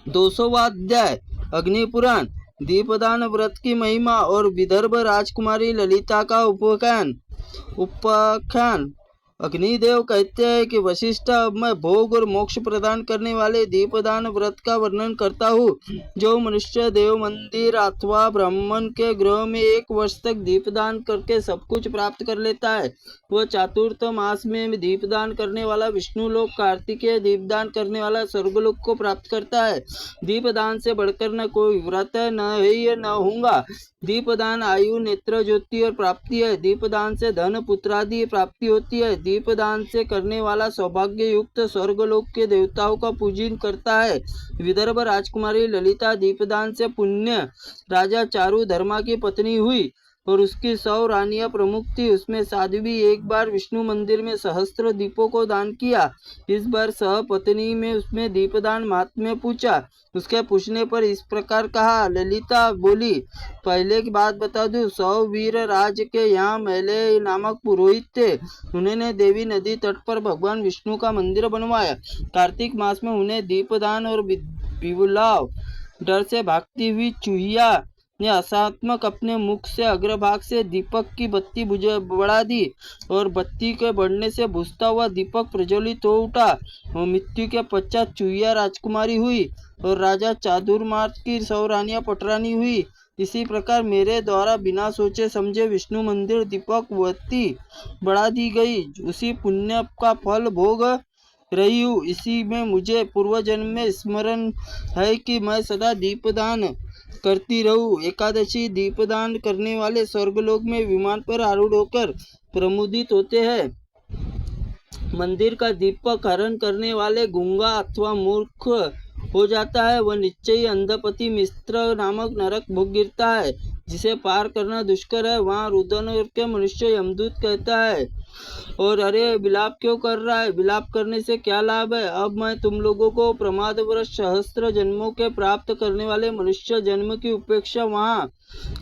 200वां अध्याय अग्निपुराण। दीपदान व्रत की महिमा और विदर्भ राजकुमारी ललिता का उपाख्यान। अग्निदेव कहते हैं कि वशिष्ठ, अब मैं भोग और मोक्ष प्रदान करने वाले दीपदान व्रत का वर्णन करता हूँ। जो मनुष्य देव मंदिर अथवा ब्राह्मण के गृह में 1 वर्ष तक दीपदान करके सब कुछ प्राप्त कर लेता है, वह चतुर्थ मास में दीपदान करने वाला विष्णु लोक, कार्तिकेय दीपदान करने वाला स्वर्गलोक को प्राप्त करता है। दीपदान से बढ़कर न कोई व्रत है, न ही न होगा। दीपदान आयु, नेत्र ज्योति और प्राप्ति है। दीपदान से धन पुत्रादि प्राप्ति होती है। दीपदान से करने वाला सौभाग्य युक्त स्वर्गलोक के देवताओं का पूजन करता है। विदर्भ राजकुमारी ललिता दीपदान से पुण्य राजा चारु धर्मा की पत्नी हुई और उसकी 100 रानियां प्रमुख थी। उसमें साध्वी एक बार विष्णु मंदिर में सहस्त्र दीपों को दान किया। इस बार सहपत्नी में उसमें दीपदान महात्म्य पूछा। उसके पूछने पर इस प्रकार कहा। ललिता बोली, पहले की बात बता दूं, 100 वीर राज के यहाँ मैले नामक पुरोहित थे। उन्होंने देवी नदी तट पर भगवान विष्णु का मंदिर बनवाया। कार्तिक मास में उन्हें दीपदान और बिबुलाव डर से भागती हुई चूहिया ने असात्मक अपने मुख से अग्रभाग से दीपक की बत्ती बढ़ा दी और बत्ती के बढ़ने से बुझता हुआ दीपक प्रज्वलित हो उठा और मृत्यु के पश्चात चूहिया राजकुमारी हुई और राजा चातुर्मास की 100 रानियां पटरानी हुई। इसी प्रकार मेरे द्वारा बिना सोचे समझे विष्णु मंदिर दीपक बत्ती बढ़ा दी गई। उसी पुण्य का फल भोग रही हूँ। इसी में मुझे पूर्व जन्म में स्मरण है कि मैं सदा दीपदान करती रहूं। एकादशी दीपदान करने वाले स्वर्गलोक में विमान पर आरूढ़ होकर प्रमुदित होते हैं। मंदिर का दीपक हरण करने वाले गूंगा अथवा मूर्ख हो जाता है। वह निश्चय ही अंधपति मिश्र नामक नरक भोग गिरता है, जिसे पार करना दुष्कर है। वहाँ रुदन के मनुष्य यमदूत कहता है, और अरे विलाप क्यों कर रहा है? विलाप करने से क्या लाभ है? अब मैं तुम लोगों को प्रमादवश सहस्त्र जन्मों के प्राप्त करने वाले मनुष्य जन्म की उपेक्षा वहाँ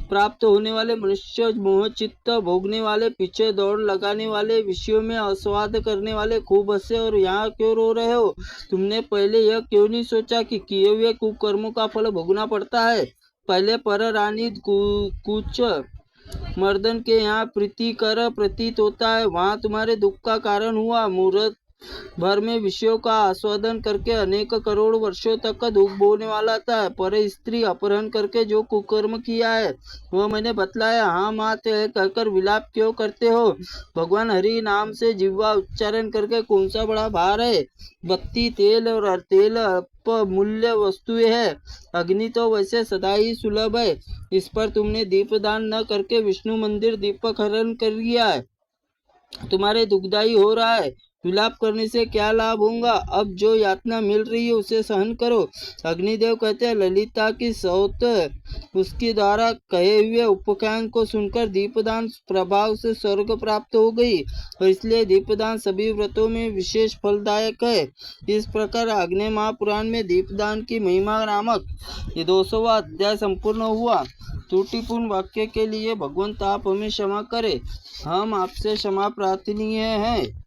प्राप्त होने वाले मनुष्य मोह चित्त भोगने वाले, पीछे दौड़ लगाने वाले, विषयों में आस्वाद करने वाले खूब हंसे और यहाँ क्यों रो रहे हो? तुमने पहले यह क्यों नहीं सोचा कि किए हुए कुकर्मों का फल भोगना पड़ता है? पहले पर रानी कुछ मर्दन के यहाँ प्रीतिकर प्रतीत होता है, वहाँ तुम्हारे दुख का कारण हुआ। मुहूर्त भर में विषयों का आस्वादन करके अनेक करोड़ वर्षों तक का दुख भोगने वाला था। पर स्त्री अपहरण करके जो कुकर्म किया है वह मैंने बतलाया। हाँ मात कहकर विलाप क्यों करते हो? भगवान हरि नाम से जिह्वा उच्चारण करके कौन सा बड़ा भार है? बत्ती, तेल और तेल मूल्य वस्तुएं है। अग्नि तो वैसे सदा ही सुलभ है। इस पर तुमने दीपदान न करके विष्णु मंदिर दीपक हरण कर लिया है। तुम्हारे दुखदाई हो रहा है। विलाप करने से क्या लाभ होगा? अब जो यातना मिल रही है उसे सहन करो। अग्निदेव कहते हैं, ललिता की सौत उसके द्वारा कहे हुए उपाख्यान को सुनकर दीपदान प्रभाव से स्वर्ग प्राप्त हो गई और इसलिए दीपदान सभी व्रतों में विशेष फलदायक है। इस प्रकार अग्नि महापुराण में दीपदान की महिमा नामक ये 200वां अध्याय संपूर्ण हुआ। त्रुटिपूर्ण वाक्य के लिए भगवंत आप हमें क्षमा करे। हम आपसे क्षमा प्रार्थनीय हैं।